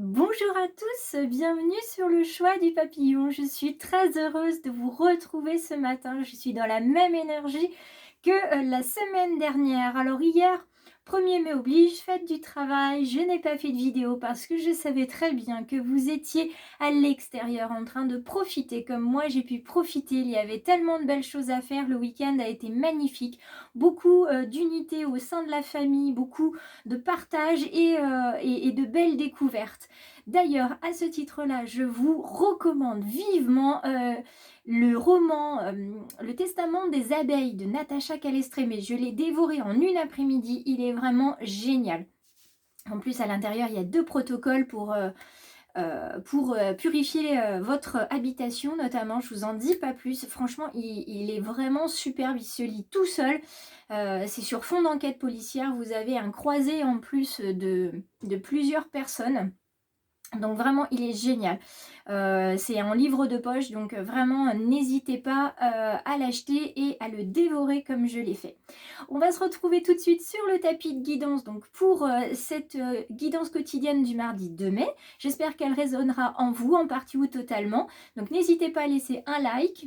Bonjour à tous, bienvenue sur le choix du papillon. Je suis très heureuse de vous retrouver ce matin. Je suis dans la même énergie que la semaine dernière. Alors hier, 1er mai oblige, fête du travail, je n'ai pas fait de vidéo parce que je savais très bien que vous étiez à l'extérieur en train de profiter comme moi j'ai pu profiter. Il y avait tellement de belles choses à faire, le week-end a été magnifique, beaucoup d'unité au sein de la famille, beaucoup de partage et de belles découvertes. D'ailleurs, à ce titre-là, je vous recommande vivement le roman Le Testament des abeilles de Natacha Calestrémé. Je l'ai dévoré en une après-midi, il est vraiment génial. En plus, à l'intérieur, il y a 2 protocoles pour purifier votre habitation notamment. Je vous en dis pas plus. Franchement, il est vraiment superbe. Il se lit tout seul. C'est sur fond d'enquête policière. Vous avez un croisé en plus de plusieurs personnes. Donc vraiment, il est génial. C'est un livre de poche, donc vraiment, n'hésitez pas à l'acheter et à le dévorer comme je l'ai fait. On va se retrouver tout de suite sur le tapis de guidance donc pour cette guidance quotidienne du mardi 2 mai. J'espère qu'elle résonnera en vous, en partie ou totalement. Donc n'hésitez pas à laisser un like,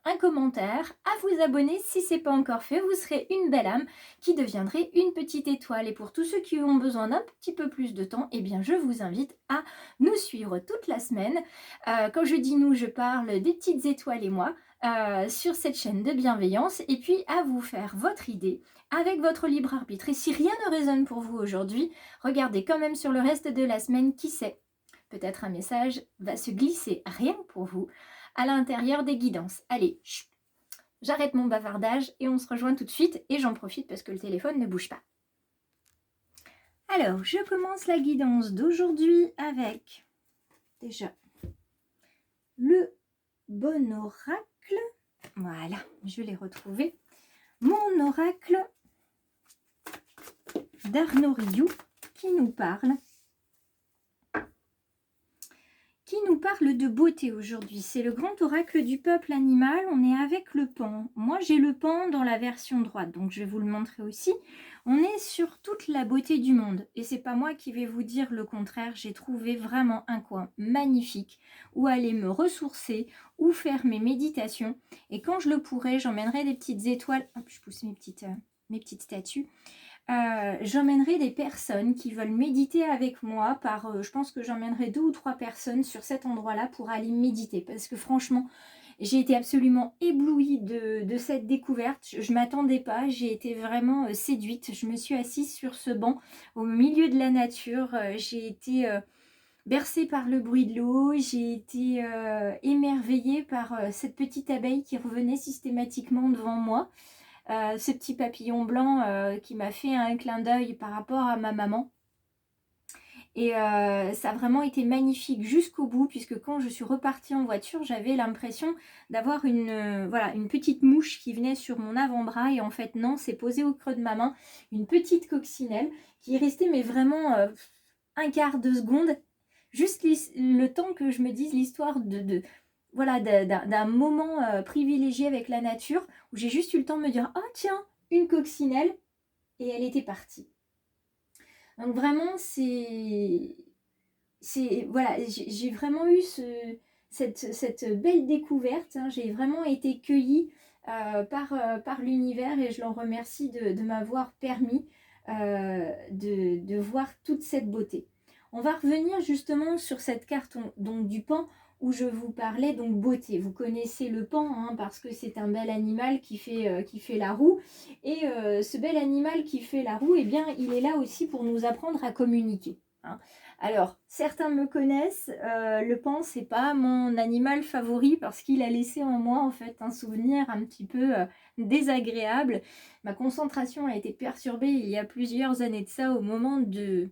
un commentaire, à vous abonner si ce n'est pas encore fait. Vous serez une belle âme qui deviendrait une petite étoile. Et pour tous ceux qui ont besoin d'un petit peu plus de temps, eh bien je vous invite à nous suivre toute la semaine. Quand je dis nous, je parle des petites étoiles et moi. Sur cette chaîne de bienveillance et puis à vous faire votre idée avec votre libre arbitre. Et si rien ne résonne pour vous aujourd'hui, regardez quand même sur le reste de la semaine, qui sait, peut-être un message va se glisser rien que pour vous à l'intérieur des guidances. Allez, chut, j'arrête mon bavardage et on se rejoint tout de suite et j'en profite parce que le téléphone ne bouge pas. Alors, je commence la guidance d'aujourd'hui avec déjà le bon oracle. Voilà, je l'ai retrouvé. Mon oracle d'Arnaud Rioux qui nous parle de beauté aujourd'hui. C'est le grand oracle du peuple animal. On est avec le pan. Moi, j'ai le pan dans la version droite, donc je vais vous le montrer aussi. On est sur toute la beauté du monde. Et c'est pas moi qui vais vous dire le contraire. J'ai trouvé vraiment un coin magnifique où aller me ressourcer, où faire mes méditations. Et quand je le pourrai, j'emmènerai des petites étoiles. Hop, je pousse mes petites statues. J'emmènerai des personnes qui veulent méditer avec moi je pense que j'emmènerai 2 ou 3 personnes sur cet endroit-là pour aller méditer parce que franchement, j'ai été absolument éblouie de cette découverte. Je ne m'attendais pas, j'ai été vraiment séduite. Je me suis assise sur ce banc au milieu de la nature. J'ai été bercée par le bruit de l'eau, j'ai été émerveillée par cette petite abeille qui revenait systématiquement devant moi. Ce petit papillon blanc qui m'a fait un clin d'œil par rapport à ma maman. Et ça a vraiment été magnifique jusqu'au bout, puisque quand je suis repartie en voiture, j'avais l'impression d'avoir une petite mouche qui venait sur mon avant-bras. Et en fait, non, c'est posé au creux de ma main une petite coccinelle qui est restée, mais vraiment un quart de seconde. Juste le temps que je me dise l'histoire d'un moment privilégié avec la nature, où j'ai juste eu le temps de me dire « Oh tiens, une coccinelle !» et elle était partie. Donc vraiment, voilà, j'ai vraiment eu cette belle découverte. Hein. J'ai vraiment été cueillie par l'univers et je l'en remercie de m'avoir permis de voir toute cette beauté. On va revenir justement sur cette carte donc, du pan où je vous parlais donc beauté. Vous connaissez le pan hein, parce que c'est un bel animal qui fait la roue. Et ce bel animal qui fait la roue, eh bien, il est là aussi pour nous apprendre à communiquer. Hein. Alors, certains me connaissent, le pan, c'est pas mon animal favori parce qu'il a laissé en moi en fait un souvenir un petit peu désagréable. Ma concentration a été perturbée il y a plusieurs années de ça au moment du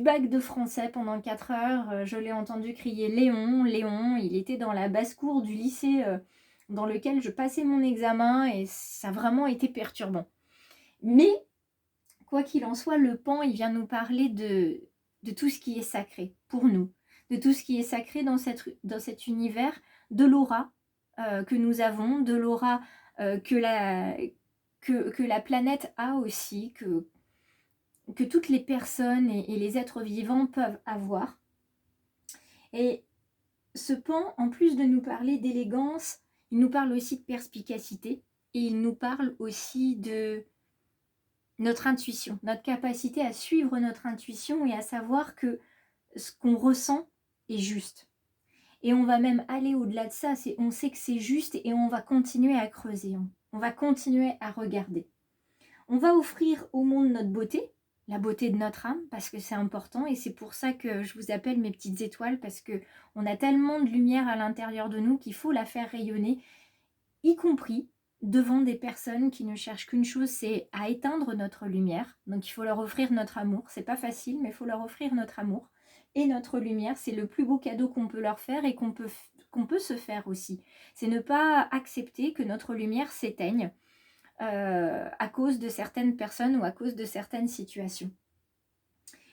bac de français pendant 4 heures. Je l'ai entendu crier Léon, Léon. Il était dans la basse-cour du lycée dans lequel je passais mon examen et ça a vraiment été perturbant. Mais, quoi qu'il en soit, le pan, il vient nous parler de tout ce qui est sacré pour nous, de tout ce qui est sacré dans cet univers, de l'aura que nous avons, de l'aura que la planète a aussi, que toutes les personnes et les êtres vivants peuvent avoir. Et ce pan, en plus de nous parler d'élégance, il nous parle aussi de perspicacité et il nous parle aussi de notre intuition, notre capacité à suivre notre intuition et à savoir que ce qu'on ressent est juste. Et on va même aller au-delà de ça, on sait que c'est juste et on va continuer à creuser, on va continuer à regarder. On va offrir au monde notre beauté, la beauté de notre âme, parce que c'est important et c'est pour ça que je vous appelle mes petites étoiles, parce qu'on a tellement de lumière à l'intérieur de nous qu'il faut la faire rayonner, y compris devant des personnes qui ne cherchent qu'une chose, c'est à éteindre notre lumière. Donc il faut leur offrir notre amour. C'est pas facile, mais il faut leur offrir notre amour. Et notre lumière, c'est le plus beau cadeau qu'on peut leur faire et qu'on peut se faire aussi. C'est ne pas accepter que notre lumière s'éteigne à cause de certaines personnes ou à cause de certaines situations.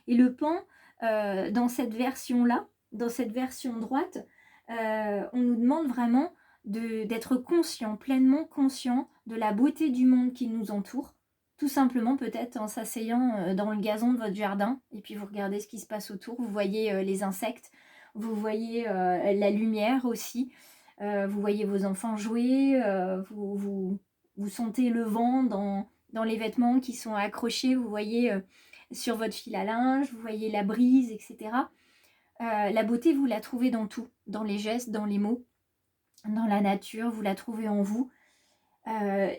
Et le pan, dans cette version-là, dans cette version droite, on nous demande vraiment d'être conscient, pleinement conscient de la beauté du monde qui nous entoure, tout simplement peut-être en s'asseyant dans le gazon de votre jardin, et puis vous regardez ce qui se passe autour, vous voyez les insectes, vous voyez la lumière aussi, vous voyez vos enfants jouer, vous sentez le vent dans les vêtements qui sont accrochés, vous voyez sur votre fil à linge, vous voyez la brise, etc. La beauté, vous la trouvez dans tout, dans les gestes, dans les mots, dans la nature, vous la trouvez en vous.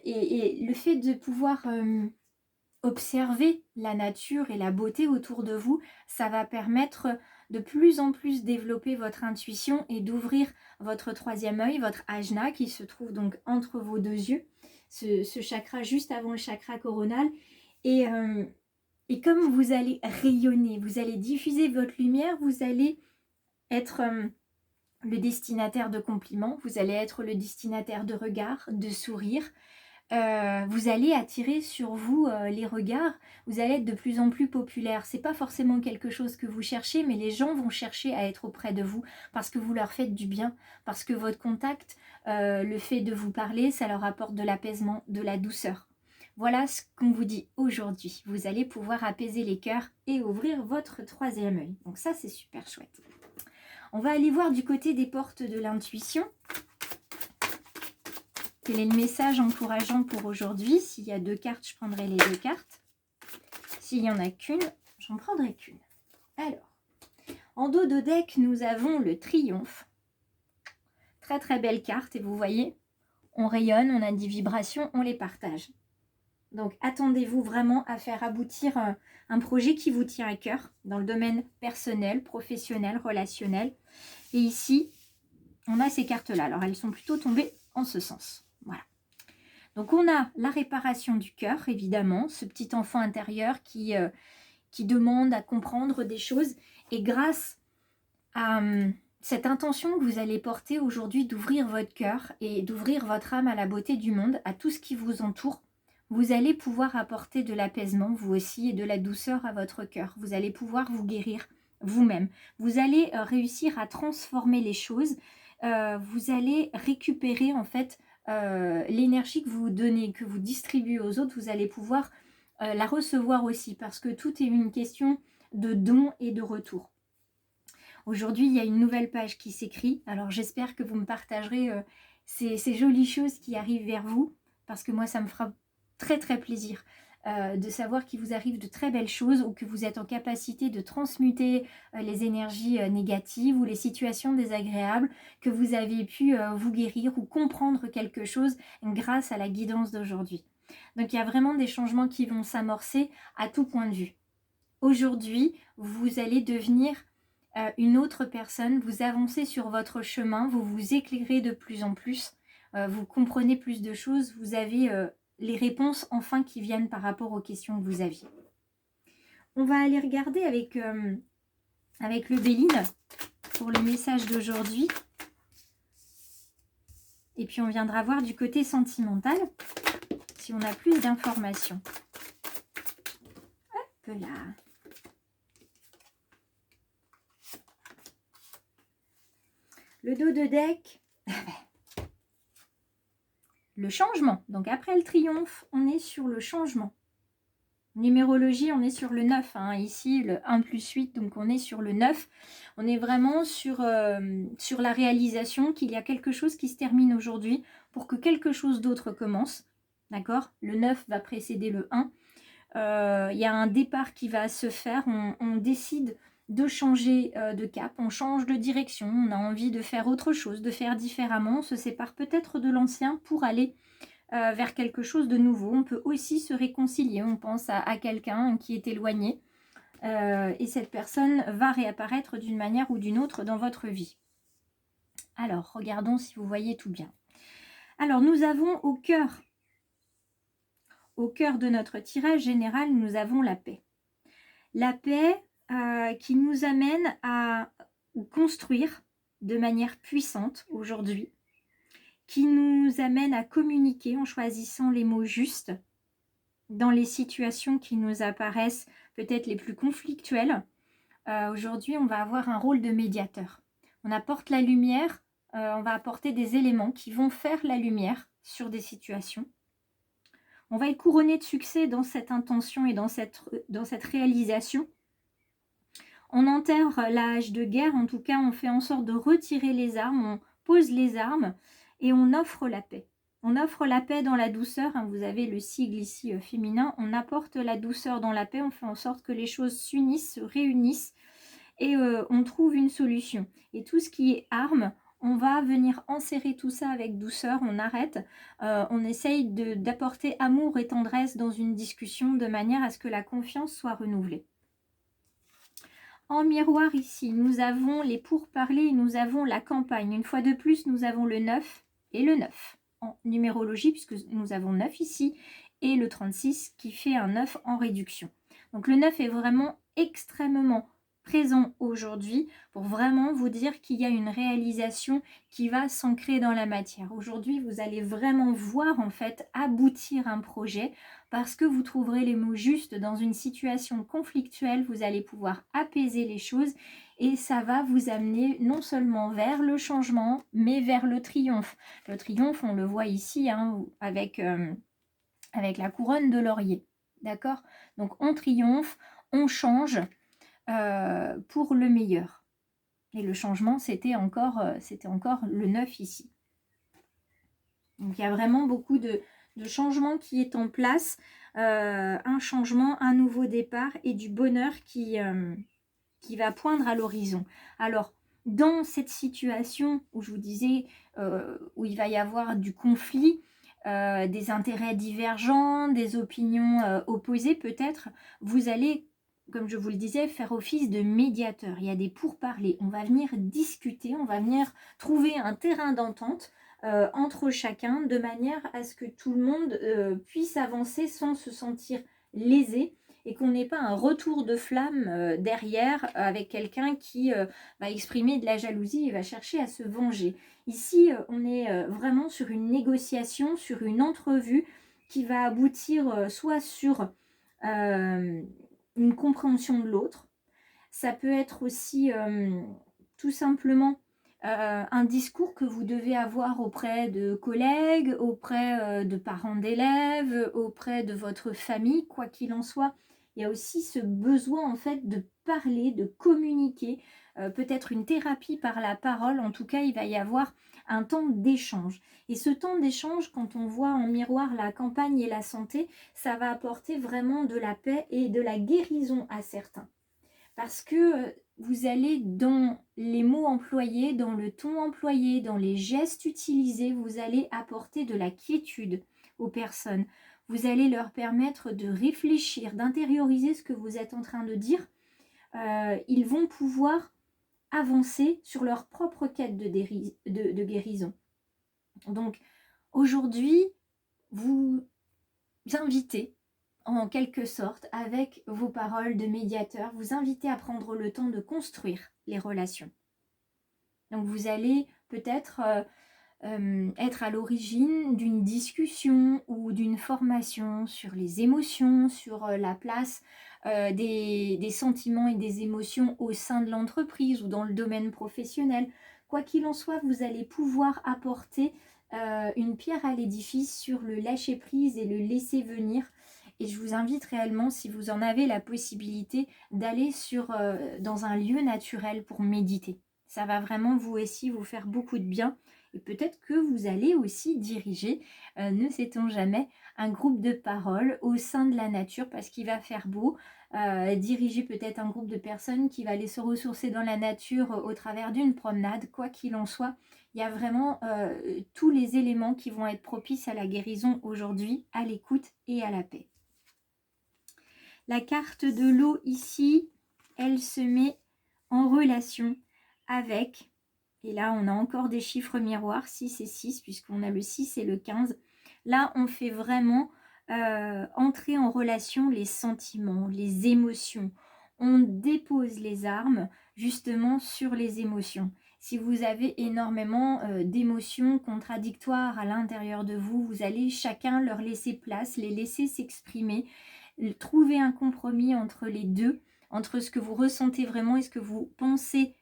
Et le fait de pouvoir observer la nature et la beauté autour de vous, ça va permettre de plus en plus développer votre intuition et d'ouvrir votre troisième œil, votre ajna, qui se trouve donc entre vos deux yeux, ce chakra juste avant le chakra coronal. Et comme vous allez rayonner, vous allez diffuser votre lumière, vous allez être le destinataire de compliments, vous allez être le destinataire de regards, de sourires. Vous allez attirer sur vous les regards, vous allez être de plus en plus populaire. C'est pas forcément quelque chose que vous cherchez, mais les gens vont chercher à être auprès de vous parce que vous leur faites du bien, parce que votre contact, le fait de vous parler, ça leur apporte de l'apaisement, de la douceur. Voilà ce qu'on vous dit aujourd'hui. Vous allez pouvoir apaiser les cœurs et ouvrir votre troisième œil. Donc ça, c'est super chouette. On va aller voir du côté des portes de l'intuition. Quel est le message encourageant pour aujourd'hui? S'il y a 2 cartes, je prendrai les 2 cartes. S'il n'y en a qu'une, j'en prendrai qu'une. Alors, en dos de deck, nous avons le triomphe. Très très belle carte et vous voyez, on rayonne, on a des vibrations, on les partage. Donc attendez-vous vraiment à faire aboutir un projet qui vous tient à cœur dans le domaine personnel, professionnel, relationnel. Et ici, on a ces cartes-là. Alors elles sont plutôt tombées en ce sens. Voilà. Donc on a la réparation du cœur, évidemment, ce petit enfant intérieur qui demande à comprendre des choses. Et grâce à cette intention que vous allez porter aujourd'hui d'ouvrir votre cœur et d'ouvrir votre âme à la beauté du monde, à tout ce qui vous entoure, vous allez pouvoir apporter de l'apaisement, vous aussi, et de la douceur à votre cœur. Vous allez pouvoir vous guérir vous-même. Vous allez réussir à transformer les choses. Vous allez récupérer en fait l'énergie que vous donnez, que vous distribuez aux autres. Vous allez pouvoir la recevoir aussi parce que tout est une question de don et de retour. Aujourd'hui, il y a une nouvelle page qui s'écrit. Alors j'espère que vous me partagerez ces jolies choses qui arrivent vers vous parce que moi, ça me fera très très plaisir de savoir qu'il vous arrive de très belles choses ou que vous êtes en capacité de transmuter les énergies négatives ou les situations désagréables, que vous avez pu vous guérir ou comprendre quelque chose grâce à la guidance d'aujourd'hui. Donc il y a vraiment des changements qui vont s'amorcer à tout point de vue. Aujourd'hui, vous allez devenir une autre personne, vous avancez sur votre chemin, vous vous éclairez de plus en plus, vous comprenez plus de choses, vous avez les réponses enfin qui viennent par rapport aux questions que vous aviez. On va aller regarder avec le Béline pour le message d'aujourd'hui. Et puis on viendra voir du côté sentimental si on a plus d'informations. Hop là. Le dos de deck. Le changement. Donc après le triomphe, on est sur le changement. Numérologie, on est sur le 9, hein, ici le 1 plus 8, donc on est sur le 9. On est vraiment sur la réalisation qu'il y a quelque chose qui se termine aujourd'hui pour que quelque chose d'autre commence. D'accord? Le 9 va précéder le 1. Il y a un départ qui va se faire, on décide de changer de cap, on change de direction, on a envie de faire autre chose, de faire différemment, on se sépare peut-être de l'ancien pour aller vers quelque chose de nouveau. On peut aussi se réconcilier, on pense à quelqu'un qui est éloigné et cette personne va réapparaître d'une manière ou d'une autre dans votre vie. Alors, regardons si vous voyez tout bien. Alors, nous avons au cœur de notre tirage général, nous avons la paix. La paix qui nous amène à construire de manière puissante aujourd'hui, qui nous amène à communiquer en choisissant les mots justes dans les situations qui nous apparaissent peut-être les plus conflictuelles. Aujourd'hui, on va avoir un rôle de médiateur. On apporte la lumière, on va apporter des éléments qui vont faire la lumière sur des situations. On va être couronné de succès dans cette intention et dans cette réalisation. On enterre la hache de guerre, en tout cas on fait en sorte de retirer les armes, on pose les armes et on offre la paix. On offre la paix dans la douceur, hein, vous avez le sigle ici féminin, on apporte la douceur dans la paix, on fait en sorte que les choses s'unissent, se réunissent et on trouve une solution. Et tout ce qui est armes, on va venir enserrer tout ça avec douceur, on arrête, on essaye d'apporter amour et tendresse dans une discussion de manière à ce que la confiance soit renouvelée. En miroir ici, nous avons les pourparlers et nous avons la campagne. Une fois de plus, nous avons le 9 et le 9 en numérologie, puisque nous avons 9 ici, et le 36 qui fait un 9 en réduction. Donc le 9 est vraiment extrêmement présent aujourd'hui pour vraiment vous dire qu'il y a une réalisation qui va s'ancrer dans la matière. Aujourd'hui, vous allez vraiment voir en fait aboutir un projet parce que vous trouverez les mots justes dans une situation conflictuelle, vous allez pouvoir apaiser les choses et ça va vous amener non seulement vers le changement, mais vers le triomphe. Le triomphe, on le voit ici hein, avec la couronne de laurier. D'accord? Donc on triomphe, on change pour le meilleur. Et le changement, c'était encore le 9 ici. Donc il y a vraiment beaucoup de changement qui est en place, un changement, un nouveau départ et du bonheur qui va poindre à l'horizon. Alors, dans cette situation où je vous disais, où il va y avoir du conflit, des intérêts divergents, des opinions opposées peut-être, vous allez, comme je vous le disais, faire office de médiateur. Il y a des pourparlers, on va venir discuter, on va venir trouver un terrain d'entente entre chacun, de manière à ce que tout le monde puisse avancer sans se sentir lésé et qu'on n'ait pas un retour de flamme derrière avec quelqu'un qui va exprimer de la jalousie et va chercher à se venger. Ici, on est vraiment sur une négociation, sur une entrevue qui va aboutir soit sur une compréhension de l'autre. Ça peut être aussi tout simplement un discours que vous devez avoir auprès de collègues, auprès de parents d'élèves, auprès de votre famille, quoi qu'il en soit. Il y a aussi ce besoin en fait de parler, de communiquer, peut-être une thérapie par la parole. En tout cas, il va y avoir un temps d'échange. Et ce temps d'échange, quand on voit en miroir la campagne et la santé, ça va apporter vraiment de la paix et de la guérison à certains. Parce que vous allez dans les mots employés, dans le ton employé, dans les gestes utilisés, vous allez apporter de la quiétude aux personnes. Vous allez leur permettre de réfléchir, d'intérioriser ce que vous êtes en train de dire. Ils vont pouvoir avancer sur leur propre quête de guérison. Donc aujourd'hui, vous invitez en quelque sorte, avec vos paroles de médiateur, vous invitez à prendre le temps de construire les relations. Donc vous allez peut-être être à l'origine d'une discussion ou d'une formation sur les émotions, sur la place des sentiments et des émotions au sein de l'entreprise ou dans le domaine professionnel. Quoi qu'il en soit, vous allez pouvoir apporter une pierre à l'édifice sur le lâcher-prise et le laisser venir Et je vous invite réellement, si vous en avez la possibilité, d'aller dans un lieu naturel pour méditer. Ça va vraiment vous aussi vous faire beaucoup de bien. Et peut-être que vous allez aussi diriger, ne sait-on jamais, un groupe de parole au sein de la nature parce qu'il va faire beau. Diriger peut-être un groupe de personnes qui va aller se ressourcer dans la nature au travers d'une promenade, quoi qu'il en soit. Il y a vraiment tous les éléments qui vont être propices à la guérison aujourd'hui, à l'écoute et à la paix. La carte de l'eau ici, elle se met en relation avec, et là on a encore des chiffres miroirs, 6 et 6, puisqu'on a le 6 et le 15. Là on fait vraiment entrer en relation les sentiments, les émotions. On dépose les armes justement sur les émotions. Si vous avez énormément d'émotions contradictoires à l'intérieur de vous, vous allez chacun leur laisser place, les laisser s'exprimer, trouver un compromis entre les deux, entre ce que vous ressentez vraiment et ce que vous pensez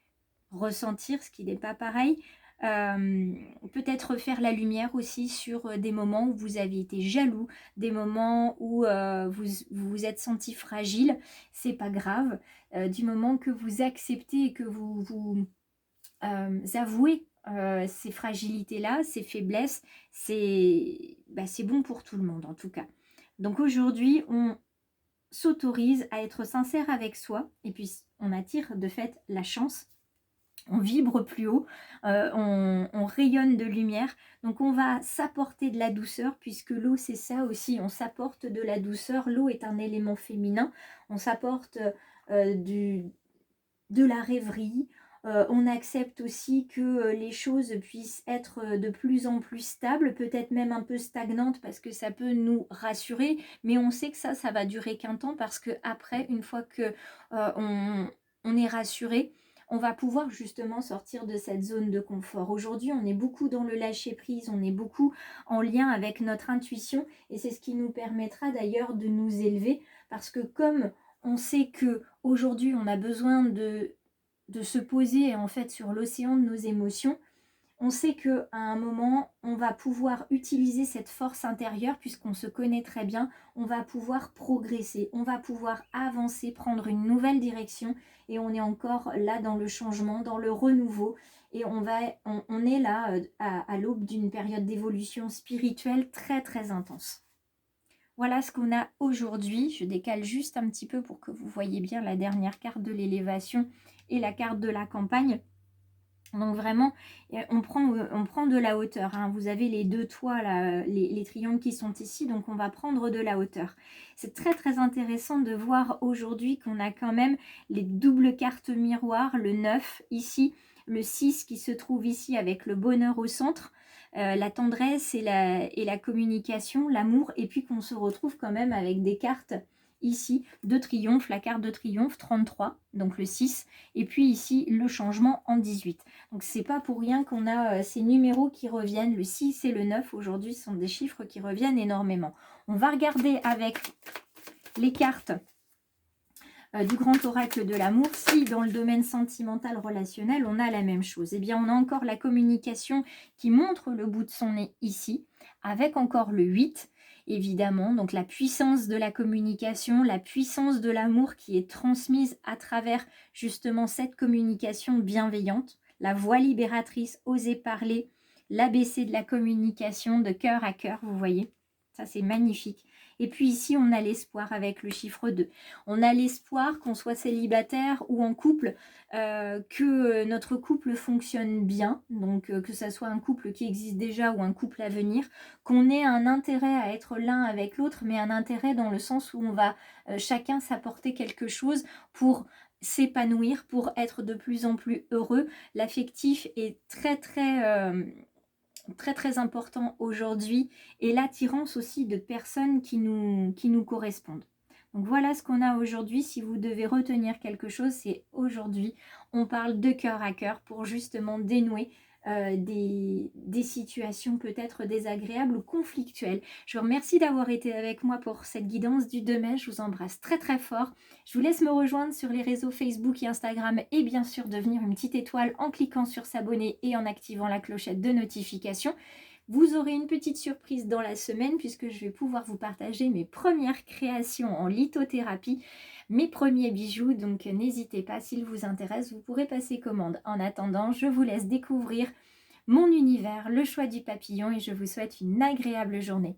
ressentir, ce qui n'est pas pareil. Peut-être faire la lumière aussi sur des moments où vous avez été jaloux, des moments où vous vous êtes senti fragile. C'est pas grave. Du moment que vous acceptez et que vous avouez ces fragilités-là, ces faiblesses, c'est bon pour tout le monde en tout cas. Donc aujourd'hui, on s'autorise à être sincère avec soi et puis on attire de fait la chance. On vibre plus haut, on rayonne de lumière, donc on va s'apporter de la douceur puisque l'eau c'est ça aussi, on s'apporte de la douceur, l'eau est un élément féminin, on s'apporte de la rêverie, on accepte aussi que les choses puissent être de plus en plus stables, peut-être même un peu stagnantes parce que ça peut nous rassurer, mais on sait que ça va durer qu'un temps parce que après, une fois que on est rassuré, on va pouvoir justement sortir de cette zone de confort. Aujourd'hui, on est beaucoup dans le lâcher-prise, on est beaucoup en lien avec notre intuition et c'est ce qui nous permettra d'ailleurs de nous élever parce que comme on sait que aujourd'hui on a besoin de se poser en fait sur l'océan de nos émotions, on sait qu'à un moment, on va pouvoir utiliser cette force intérieure puisqu'on se connaît très bien, on va pouvoir progresser, on va pouvoir avancer, prendre une nouvelle direction et on est encore là dans le changement, dans le renouveau et on est là à l'aube d'une période d'évolution spirituelle très très intense. Voilà ce qu'on a aujourd'hui. Je décale juste un petit peu pour que vous voyez bien la dernière carte de l'élévation et la carte de la campagne. Donc vraiment, on prend de la hauteur. Hein. Vous avez les deux toits, là, les triangles qui sont ici, donc on va prendre de la hauteur. C'est très très intéressant de voir aujourd'hui qu'on a quand même les doubles cartes miroirs, le 9 ici, le 6 qui se trouve ici avec le bonheur au centre, la tendresse et la communication, l'amour, et puis qu'on se retrouve quand même avec des cartes ici de triomphe, la carte de triomphe 33, donc le 6, et puis ici le changement en 18. Donc c'est pas pour rien qu'on a ces numéros qui reviennent, le 6 et le 9 aujourd'hui sont des chiffres qui reviennent énormément. On va regarder avec les cartes du grand oracle de l'amour, si dans le domaine sentimental relationnel on a la même chose. Eh bien on a encore la communication qui montre le bout de son nez ici, avec encore le 8, évidemment, donc la puissance de la communication, la puissance de l'amour qui est transmise à travers justement cette communication bienveillante, la voix libératrice, oser parler, l'ABC de la communication de cœur à cœur, vous voyez, ça c'est magnifique. Et puis ici, on a l'espoir avec le chiffre 2. On a l'espoir qu'on soit célibataire ou en couple, que notre couple fonctionne bien, donc que ça soit un couple qui existe déjà ou un couple à venir, qu'on ait un intérêt à être l'un avec l'autre, mais un intérêt dans le sens où on va chacun s'apporter quelque chose pour s'épanouir, pour être de plus en plus heureux. L'affectif est très très important aujourd'hui et l'attirance aussi de personnes qui nous correspondent. Donc voilà ce qu'on a aujourd'hui. Si vous devez retenir quelque chose, c'est aujourd'hui, on parle de cœur à cœur pour justement dénouer des situations peut-être désagréables ou conflictuelles. Je vous remercie d'avoir été avec moi pour cette guidance du 2 mai. Je vous embrasse très très fort. Je vous laisse me rejoindre sur les réseaux Facebook et Instagram et bien sûr devenir une petite étoile en cliquant sur s'abonner et en activant la clochette de notification. Vous aurez une petite surprise dans la semaine puisque je vais pouvoir vous partager mes premières créations en lithothérapie, mes premiers bijoux. Donc n'hésitez pas, s'il vous intéresse, vous pourrez passer commande. En attendant, je vous laisse découvrir mon univers, le choix du papillon et je vous souhaite une agréable journée.